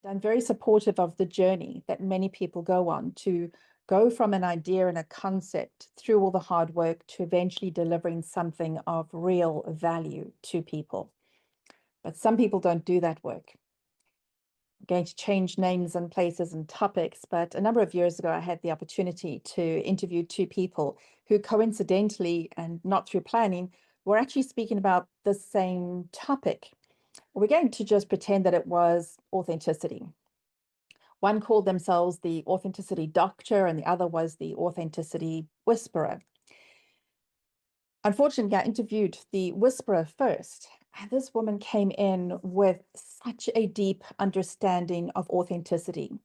I'm very supportive of the journey that many people go on to go from an idea and a concept through all the hard work to eventually delivering something of real value to people. But some people don't do that work. I'm going to change names and places and topics, but a number of years ago, I had the opportunity to interview two people who coincidentally and not through planning were actually speaking about the same topic. We're going to just pretend that it was authenticity. One called themselves the authenticity doctor, and the other was the authenticity whisperer. Unfortunately, I interviewed the whisperer first, and this woman came in with such a deep understanding of authenticity.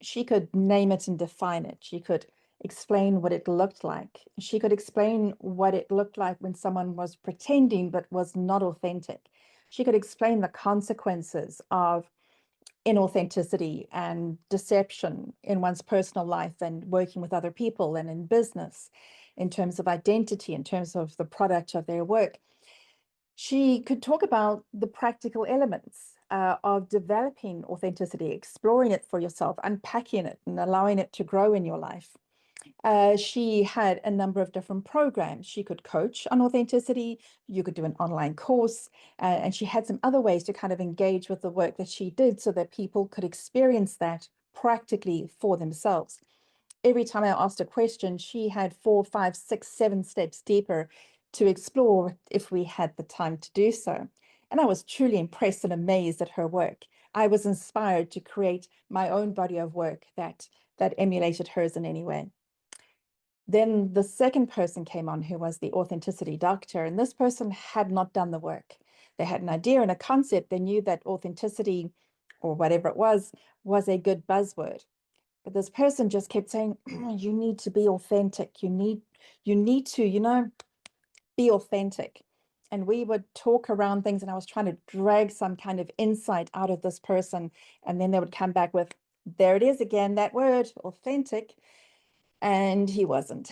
She could name it and define it. She could explain what it looked like. She could explain what it looked like when someone was pretending but was not authentic. She could explain the consequences of inauthenticity and deception in one's personal life and working with other people and in business, in terms of identity, in terms of the product of their work. She could talk about the practical elements of developing authenticity, exploring it for yourself, unpacking it and allowing it to grow in your life. She had a number of different programs. She could coach on authenticity. You could do an online course, and she had some other ways to kind of engage with the work that she did so that people could experience that practically for themselves. Every time I asked a question, she had 4, 5, 6, 7 steps deeper to explore if we had the time to do so. And I was truly impressed and amazed at her work. I was inspired to create my own body of work that emulated hers in any way. Then the second person came on who was the authenticity doctor, and this person had not done the work. They had an idea and a concept. They knew that authenticity, or whatever it was a good buzzword. But this person just kept saying, you need to be authentic. You need to, be authentic. And we would talk around things, and I was trying to drag some kind of insight out of this person. And then they would come back with, there it is again, that word, authentic. And he wasn't.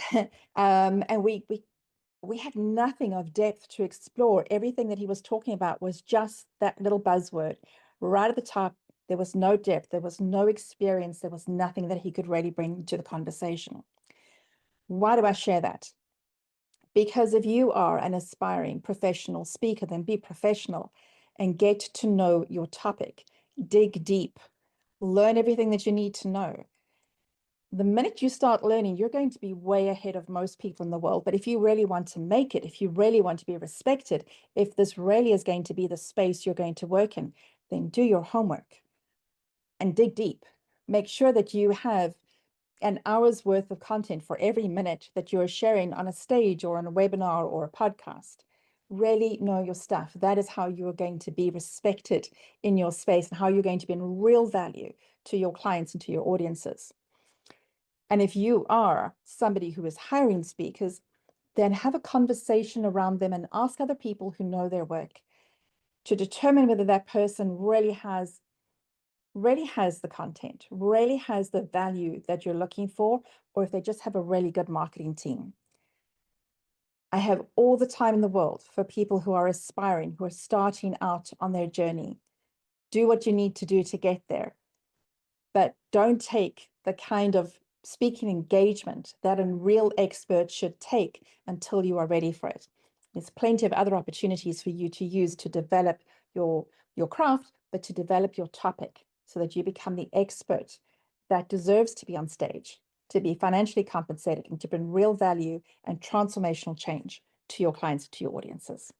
And we had nothing of depth to explore. Everything that he was talking about was just that little buzzword right at the top. There was no depth, there was no experience, there was nothing that he could really bring to the conversation. Why do I share that? Because if you are an aspiring professional speaker, then be professional and get to know your topic, dig deep, learn everything that you need to know. The minute you start learning, you're going to be way ahead of most people in the world. But if you really want to make it, if you really want to be respected, if this really is going to be the space you're going to work in, then do your homework and dig deep. Make sure that you have an hour's worth of content for every minute that you're sharing on a stage or on a webinar or a podcast. Really know your stuff. That is how you're going to be respected in your space and how you're going to be in real value to your clients and to your audiences. And if you are somebody who is hiring speakers, then have a conversation around them and ask other people who know their work to determine whether that person really has the content, really has the value that you're looking for, or if they just have a really good marketing team. I have all the time in the world for people who are aspiring, who are starting out on their journey. Do what you need to do to get there, but don't take the kind of speaking engagement that a real expert should take until you are ready for it. There's plenty of other opportunities for you to use to develop your craft, but to develop your topic so that you become the expert that deserves to be on stage, to be financially compensated, and to bring real value and transformational change to your clients, to your audiences.